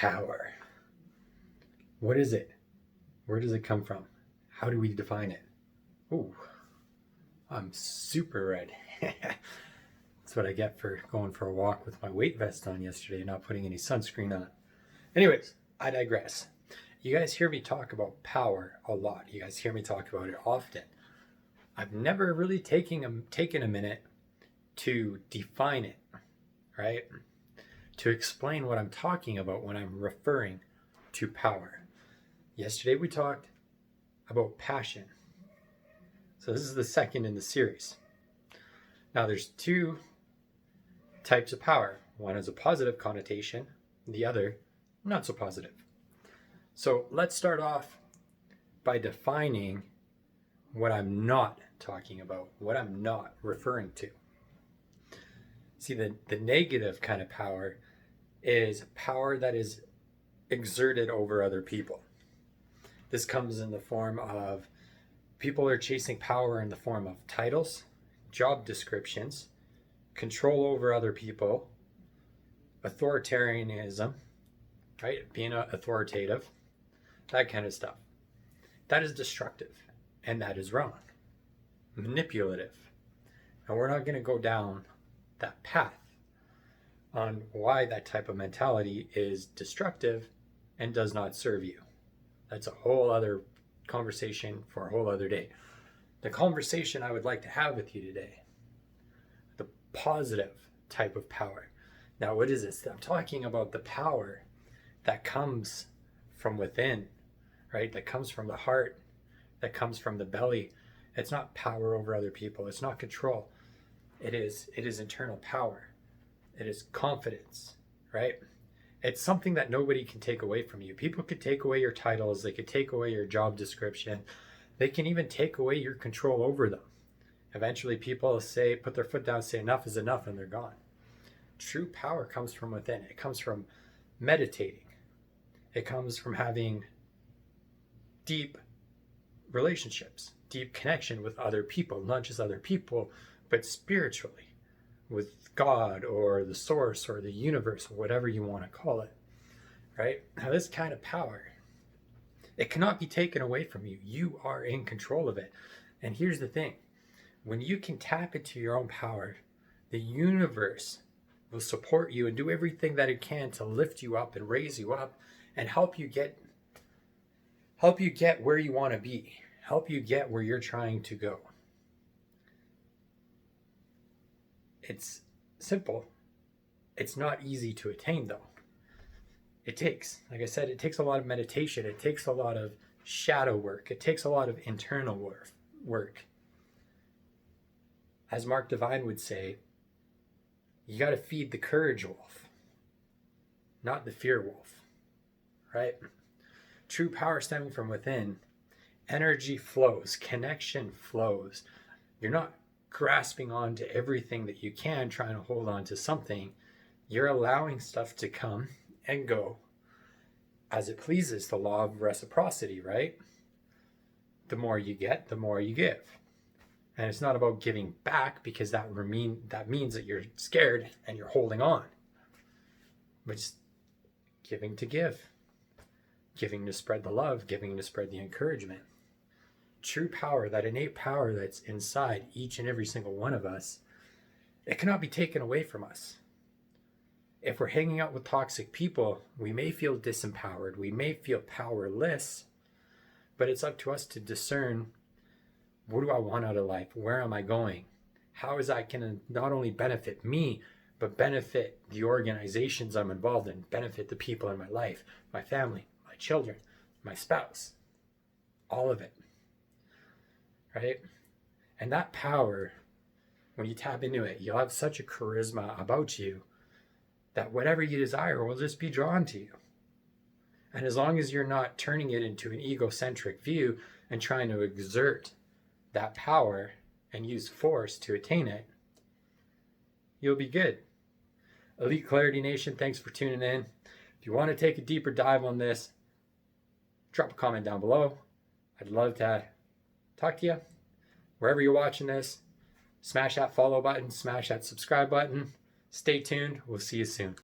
Power. What is it? Where does it come from? How do we define it? Ooh, I'm super red. That's what I get for going for a walk with my weight vest on yesterday and not putting any sunscreen on. Anyways, I digress. You guys hear me talk about power a lot. You guys hear me talk about it often. I've never really taken a minute to define it, right? To explain what I'm talking about when I'm referring to power. Yesterday we talked about passion. So this is the second in the series. Now there's two types of power. One has a positive connotation, the other not so positive. So let's start off by defining what I'm not talking about, what I'm not referring to. See, the negative kind of power is power that is exerted over other people. This comes in the form of people are chasing power in the form of titles, job descriptions, control over other people, authoritarianism, right? Being authoritative, that kind of stuff. That is destructive and that is wrong. Manipulative. And we're not going to go down that path on why that type of mentality is destructive and does not serve you. That's a whole other conversation for a whole other day. The conversation I would like to have with you today, the positive type of power. Now, what is this? I'm talking about the power that comes from within, right? That comes from the heart, that comes from the belly. It's not power over other people. It's not control. It is internal power. It is confidence, right? It's something that nobody can take away from you. People could take away your titles. They could take away your job description. They can even take away your control over them. Eventually people say, put their foot down, say enough is enough, and they're gone. True power comes from within. It comes from meditating. It comes from having deep relationships, deep connection with other people, not just other people, but spiritually with God or the source or the universe, or whatever you want to call it, right? Now this kind of power, it cannot be taken away from you. You are in control of it. And here's the thing, when you can tap into your own power, the universe will support you and do everything that it can to lift you up and raise you up and help you get where you want to be, help you get where you're trying to go. It's simple. It's not easy to attain though. It takes, like I said, it takes a lot of meditation. It takes a lot of shadow work. It takes a lot of internal work. As Mark Divine would say, you got to feed the courage wolf, not the fear wolf, right? True power stemming from within, energy flows, connection flows. You're not grasping on to everything that you can, trying to hold on to something. You're allowing stuff to come and go as it pleases, the law of reciprocity, right? The more you get, the more you give. And it's not about giving back, because that means that you're scared and you're holding on. But just giving to give. Giving to spread the love, giving to spread the encouragement. True power, that innate power that's inside each and every single one of us, it cannot be taken away from us. If we're hanging out with toxic people, we may feel disempowered, we may feel powerless, but it's up to us to discern, what do I want out of life? Where am I going? How is that going to not only benefit me, but benefit the organizations I'm involved in, benefit the people in my life, my family, my children, my spouse, all of it. Right? And that power, when you tap into it, you'll have such a charisma about you that whatever you desire will just be drawn to you. And as long as you're not turning it into an egocentric view and trying to exert that power and use force to attain it, you'll be good. Elite Clarity Nation, thanks for tuning in. If you want to take a deeper dive on this, drop a comment down below. I'd love to talk to you. Wherever you're watching this, smash that follow button, smash that subscribe button. Stay tuned. We'll see you soon.